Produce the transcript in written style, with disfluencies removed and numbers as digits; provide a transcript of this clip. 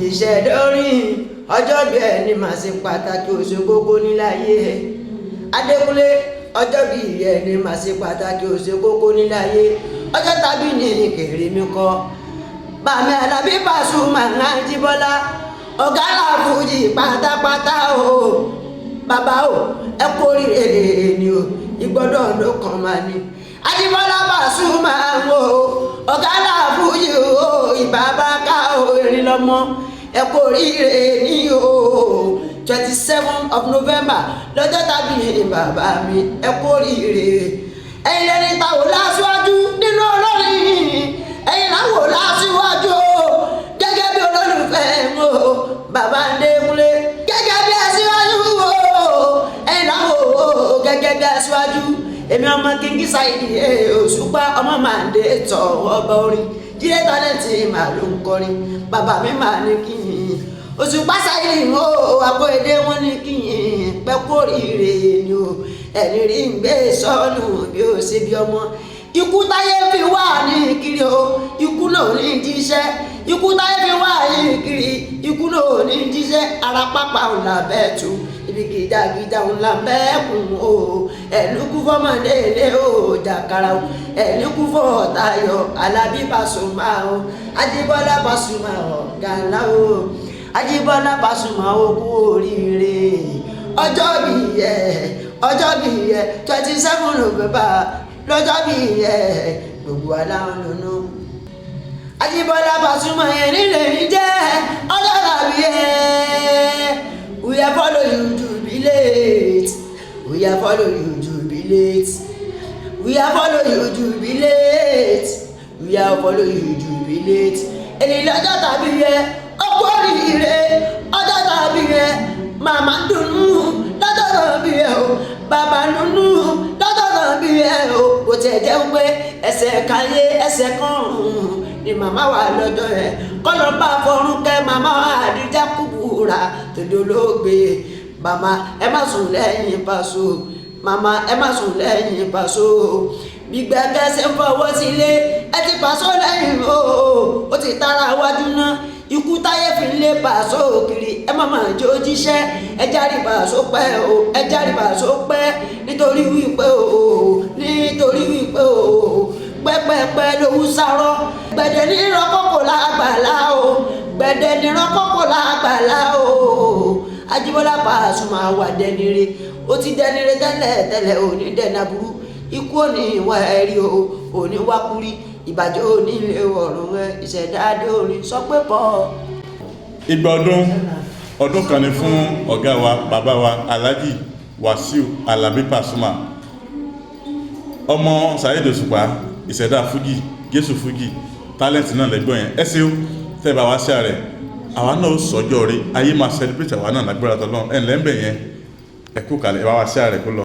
ìṣẹ̀dá orin ọjọ́ bí ẹni máa ṣe pàtàkì ó ṣe kókó níláyé Adékúnlé ọjọ́ bí ẹni máa ṣe pàtàkì ó ṣe kókó níláyé ọjọ́ tàbí ní kèrè mi kọ́ Bàmí Àlàbí Pasuma Àjíbọ́lá ọ̀gá làfújì pátápátá o bàbá o ẹ kú oríire ni o ìgbọ́dọ̀ ló kàn máa ní Àjíbọ́lá Pasuma o ọ̀gá làfújì o ìbàbá ká o erin lọ́mọ ẹ kú oríire ni o 27th of November lọ́jọ́ tàbí bàbá mi ẹ kú oríire ẹ̀yin lẹ́ni táwọn láṣíwájú nínú olórin ẹ̀yin láwọn láṣíwájú gẹ́gẹ́ bí olólùfẹ́ mo bàbá Adékúnlé gẹ́gẹ́ bí aṣíwájú ẹ̀yin láwọn gẹ́gẹ́ bí aṣíwájú èmi ọmọ King Saidi Òṣùpá ọmọ Màndé tọ̀ ọba orin Jídé Tálẹ́ǹtì màá ló ń kọrin bàbá mi máa ní kí n Òṣùpá Saidi mo àpò èdè wọn ní kí n pẹ́ kó oríire ni o ẹni rí ń gbé sọ́nù bí ó ṣe bí ọmọ ikú táyé fi wà ní kiri o ikú náà ní jíṣẹ́ ikú táyé fi wà ní kiri ikú náà ní jíṣẹ́ ara pápá ńlá bẹ́ẹ̀ tu ibi gìdàgìdà ńlá bẹ́ẹ̀ kùn o ẹ̀lúkú fọmọdé ilé o jàkàrà o ẹ̀lúkú fọ Táyọ̀ Àlàbí Pasuma o Àjíbọ́lá Pasuma ọ̀gá ńlá o Àjíbọ́lá Pasuma o kú oríire ọjọ́ bí yẹ 27 November lọ́jọ́ bí yẹ gbogbo aláwọn lónú Àjíbọ́lá Pasuma yẹn nílé ní jẹ́ ọjọ́ tàbí yẹ we are follow you jubilate we are follow you jubilate we are follow you jubilate we are follow you jubilate èyí lọ́jọ́ tàbí yẹ ọkọ oríire ọjọ́ tàbí yẹ màmá dùnú lọ́jọ́ tàbí yẹ o bàbá nùnú lọ́jọ́ tàbí yẹ o kò tẹ̀ jẹ́ pé ẹsẹ̀ káyé ẹsẹ̀ kan ni màmá wà lọ́jọ́ yẹn kọ́lọ́ bá fọrún kẹ́ màmá Àdìjá Kúbúrà tó dolóògbé màmá ẹ má sùn lẹ́yìn Paso màmá ẹ má sùn lẹ́yìn Paso gbígbẹ́ kẹsẹ̀ ń fọwọ́ sílé ẹ ti Paso lẹ́yìn ó ti tara wájú náà ikú táyé fi lé Paso kiri ẹ má máa jó jíṣẹ́ ẹ járe Paso pẹ́ o ẹ járe Paso pẹ́ nítorí wípé pẹ́pẹ́pẹ́ lówó sárọ́ gbẹ̀dẹ̀ ní ìrọ́kọ́kọ́ lágbàlá o gbẹ̀dẹ̀ ní ìrọ́kọ́kọ́ lágbàlá o Àjíbọ́lá Pasuma wà dẹnire ó ti dẹnire tẹ́lẹ̀ òní dẹ̀nàbúrú ikú òní ìwà ẹ̀rí o òní wákúrí ìbàjẹ́ òní ilé ọ̀run rẹ ìṣẹ̀dáadé orin sọ pé pọ̀. Ìgbà ọdún kan ni fún ọ̀gá wa bàbá wa Alhaji Wasiu Alabi Pasuma ọmọ Saheed Òṣùpá ìṣẹ̀dá fújì Jésù fújì tálẹ́ǹtì náà lẹ́gbọ́n yẹn ẹ ṣeun tẹ́ bá wá sí ààrẹ àwa náà sọjọ́ rí ayé máa celebrate àwa náà lágbára tọ́lọ́ ẹ̀ ńlẹ́ ń bẹ̀ yẹn ẹ kú kalẹ̀ ẹ bá wá sí ààrẹ kó lọ.